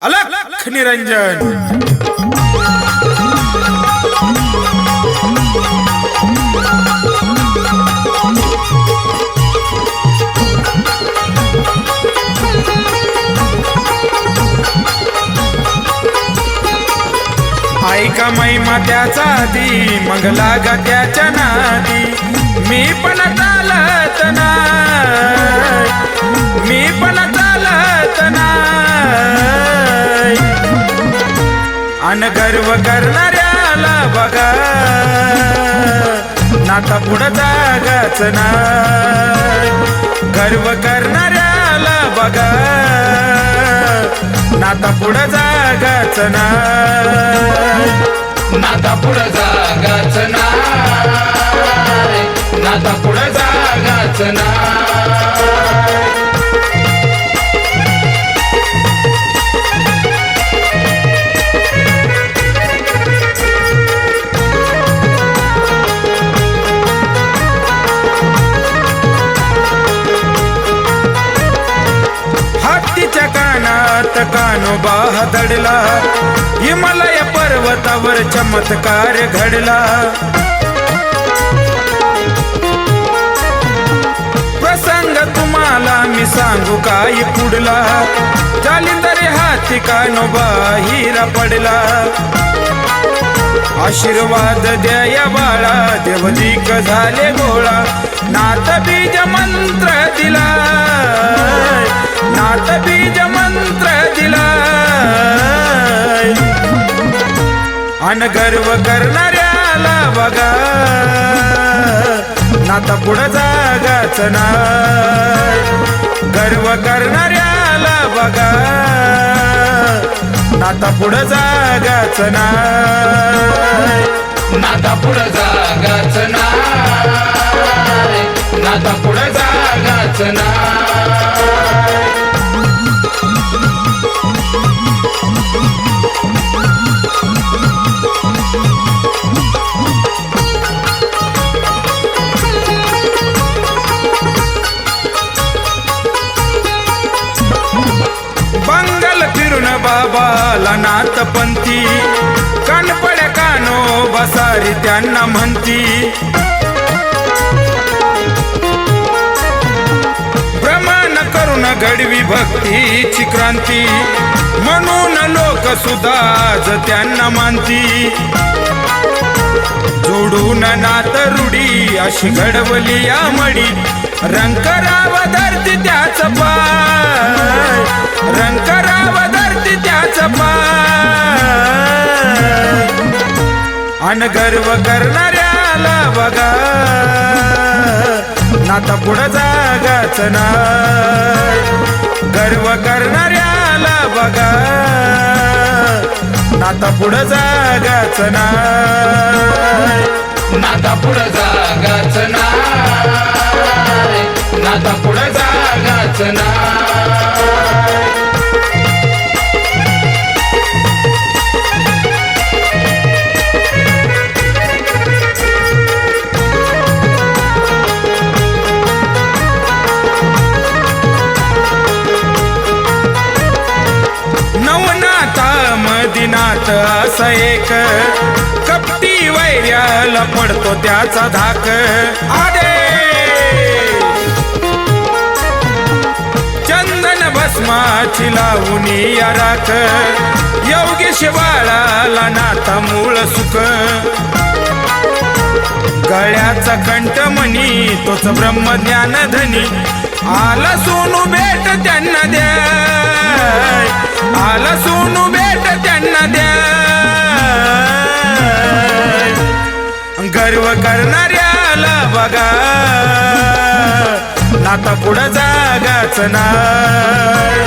अलख निरंजन। ऐका महिमा त्याचा आधी मग लागा त्याच्या नादी। मी पण चालत नाही, मी पण चालत नाही, अन गर्व करणाऱ्याला बघा नाता पुढं जागाच नाही। गर्व करणाऱ्याला बघा नाता पुढं जागाच नाही, नाता पुढं जागाच नाही, नाता पुढं जागाच नाही। हत्तीच्या कानात कानोबा दडला, हिमालय पर्वतावर चमत्कार घडला। प्रसंग तुम्हाला मी सांगू काय पुढला, जालिंदर हाती कानोबा हिरा पडला। आशीर्वाद द्या या बाळा, देवदीक झाले गोळा। नाथ बीज मंत्र दिला, नाथ बीज मंत्र दिला, अन गर्व करणाऱ्याला बघा नाता पुढं जागाच नाही। गर्व करणाऱ्याला बघा नाता पुढं जागाच नाही, नाता पुढं जागाच नाही, नाता पुढं जागाच नाही। बंगल फिरून बाबाला नाथपंथी, कानपड्या कानो बसारी त्यांना म्हणती। भ्रमण करून घडवी भक्तीची क्रांती, म्हणून लोक सुद्धा आज त्यांना मानती। जोडून नात रूढी अशी घडवली या मडी, रंकराव धरती त्याच पाय, रंकराव धरती त्याच पाय, अन गर्व करणाऱ्याला बघा नाता पुढं जागाच नाही। गर्व करणाऱ्याला बघा नाता पुढं जागाच नाही, नाता पुढं जागाच नाही, नाता पुढं जागाच नाही। मदिनात असं एक कपटी वैर्याला पडतो त्याचा धाक। चंदन भस्माची लावूनी या राख, योगेश बाळाला नाता मूळ सुख। गळ्याचा कंठमणी तोच ब्रह्मज्ञान धनी, आला सोनू भेट त्यांना द्या, आला सोनू भेट त्यांना द्या। गर्व करणाऱ्याला बघा नाता पुढं जागाच नाही।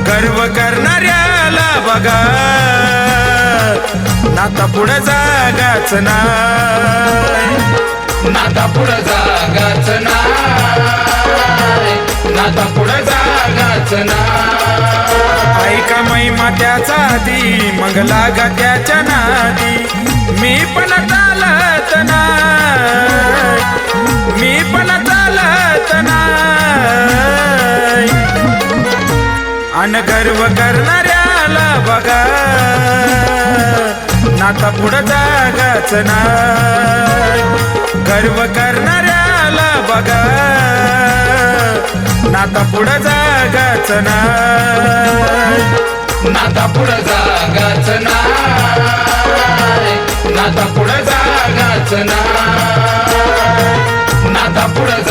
गर्व करणाऱ्याला बघा नाता पुढं जागाच नाही, नाता पुढं जागाच नाही, नाता पुढं जागाच नाही। ऐका महिमा त्याचा आधी मग लागा त्याच्या नादी। मी पण चालत नाही, मी पण चालत नाही, अन गर्व करणाऱ्याला नाता पुढं जागाच नाय गर्व करणाऱ्याला बघा नाता पुढं जागाच नाय नाता पुढं जागाच नाय नाता पुढं जागाच नाय नाता पुढं